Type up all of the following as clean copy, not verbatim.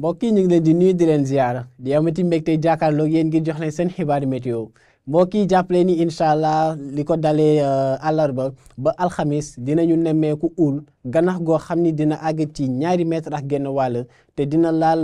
mbokk yi ñu ngi leen di nuyu di leen ziara di amati mbégte jàkkaarloog yéen ngir jox leen seen xibaari météo mbokk yi jàppale ni incha allah li ko dalee àllarba ba alxamis dinañu nemmeeku ul ganax goo xam ni dina àgg ci 2 mètres ak genn wàll te dina laal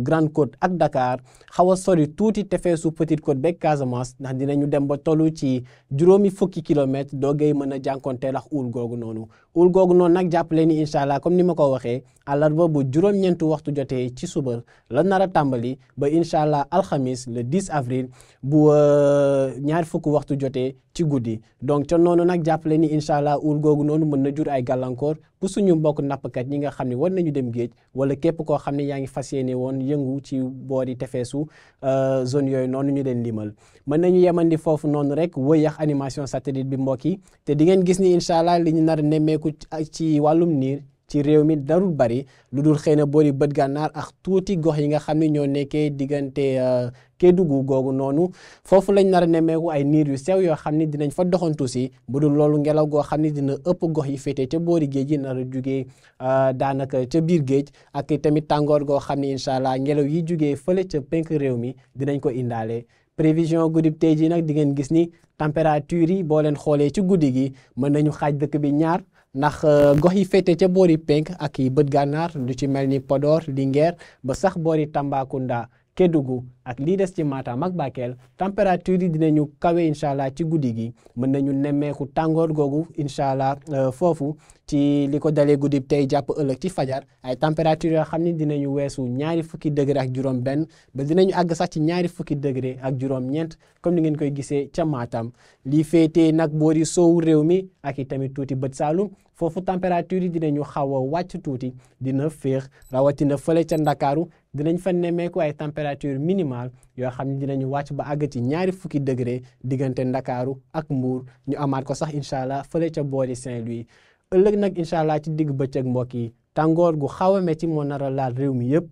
Grande Côte ak Dakar xaw a sori tuuti tefeesu Petite Côte beeg Casamance ndax dinañu dem ba tollu ci juróomi fukki kilomètres doogay mën a jànkonteel ak ul googu noonu nag jàppale ni incha allah comme ni ma ko waxee àllarba bu juróom-ñeenti waxtu jotee ci suba la nar a tàmbali ba incha allah alxamis le 10 avril bu 20 waxtu jotee ci guddi donc ca noonu nag jàppale ni incha allah ul googu noonu mën na jur ay gàllankoor pour suñu mbokk nappkat ñi nga xam ne war nañu dem géej wala képp koo xam ne yaa ngi fas yéene woon yëngu ci boori tefeesu zone yooyu noonu ñu leen limal mën nañu yemandi foofu noonu rek wëy ak animation satellite bi mbokk yi te di ngeen gis ni incha allah li ñu nar a nemmeeku ci wàllum niir ci réew mi darul bari lu dul xëy na boori bët gànnaar ak tuuti gox yi nga xam ne ñoo nekkee diggante Kédougou googu noonu foofu lañ nar a nemmeeku ay niir yu sew yoo xam ne dinañ fa doxantu si bu dul loolu ngelaw goo xam ne dina ëpp gox yi féete ca boori géej gi nar a jugee daanaka ca biir géej ak tamit tàngoor goo xam ne incha allah ngelaw yi jugee fële ca penk réew mi dinañ ko indaale. prévision guddib tey ji nag di ngeen gis ni température yi boo leen xoolee ci guddi gi mën nañu xaaj dëkk bi ñaar ndax gox yi féete ca boori penk ak yi bët gànnaar lu ci mel ni Podor Linguère ba sax boori Tambacounda Kédougou ak lii des ci Matam ak Bakel température yi dinañu kawe incha allah ci guddi gi mën nañu nemmeeku tàngoor googu incha allah foofu ci li ko dalee guddi tey jàpp ëllëg ci fajar ay température yoo xam ne dinañu weesu 20 degré ak juróom-benn ba dinañu àgg sax ci 20 degré ak juróom-ñeent comme ni ngeen koy gisee ca Matam lii féetee nag boori soowu réew mi ak i tamit tuuti bët Saalum foofu température yi dinañu xaw a wàcc tuuti dina féex rawatina fële ca Ndakaaru dinañ fa nemmeeku ay température minimale yoo xam ne dinañu wàcc ba àgg ci 20 degré diggante Ndakaaru ak Mbuur ñu amaat ko sax incha allah fële ca boori Saint-Louis ëllëg nag incha allah ci digg bëccëg mbokk yi tàngoor gu xaw a metti moo nar a laal réew mi yëpp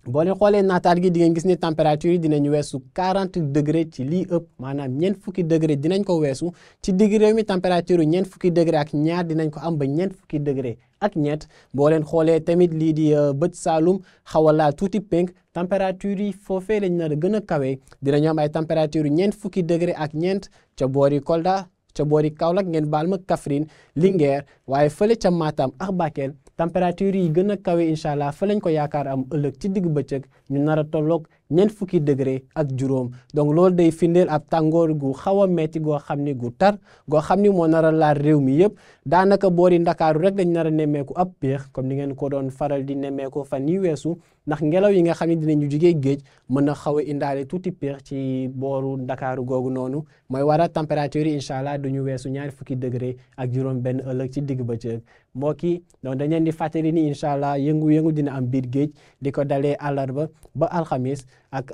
boo leen xoolee naataal gi di ngeen gis ne température yi dinañu weesu 40 degré ci lii ëpp maanaam 40 degré dinañ ko weesu ci digg réew mi température 40 degré ak ñaar dinañ ko am ba 40 degré ak ñett boo leen xoolee tamit lii di bët Saalum xaw a laal tuuti penk température yi foofee lañ nar a gën a kawe dinañu am ay température 40 degré ak ñeent ca boori Kolda ca boori Kaolack ngeen baal ma Kaffrine Linguère waaye fële ca Matam ak Bakel température yi gën a kawe incha allah fa lañ ko yaakaar am ëllëg ci digg bëccëg ñu nar a tolloog 40 degré ak juróom donc loolu day firndeel ab tàngoor gu xaw a metti goo xam ni gu tar goo xam ni moo nar a laal réew mi yëpp daanaka boori Ndakaaru rek dañ nar a nemmeeku ab péex comme ni ngeen ko doon faral di nemmeeku fan yi weesu ndax ngelaw yi nga xam ne dinañu jugee géej mën na xaw a indaale tuuti péex ci booru Ndakaaru googu noonu mooy waral température yi incha allah duñu weesu 20 degré ak juróom benn ëllëg ci digg bëccëg mbokk yi donc dañ leen di fàttali ni incha allah yëngu-yëngu dina am biir géej di ko dalee àllarba ba alxamis ak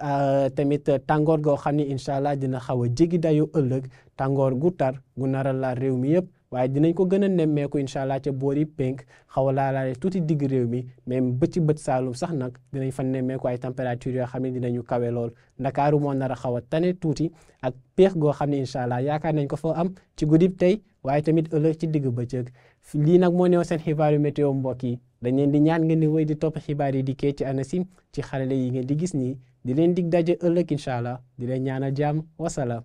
tamit tàngoor goo xam ne incha allah dina xaw a jéggi dayu ëllëg tàngoor gu tar gu nar a laal réew mi yëpp waaye dinañ ko gën a nemmeeku incha allah ca boori penk xaw a laalaale tuuti digg réew mi même bëcc bët Saalum sax nag dinañ fa nemmeeku ay température yoo xam ne dinañu kawe lool Ndakaaru moo nar a xaw a tane tuuti ak péex goo xam ne incha allah yaakaar nañ ko fa am ci guddib tey waaye tamit ëllëg ci digg bëccëg lii nag moo neew seen xibaaru météo mbokk yi dañ leen di ñaan ngeen di wéy di topp xibaar yi di kee ci ANACIM ci xarale yi ngeen di gis nii di leen dig daje ëllëg incha allah di leen ñaanal jàmm wasalaam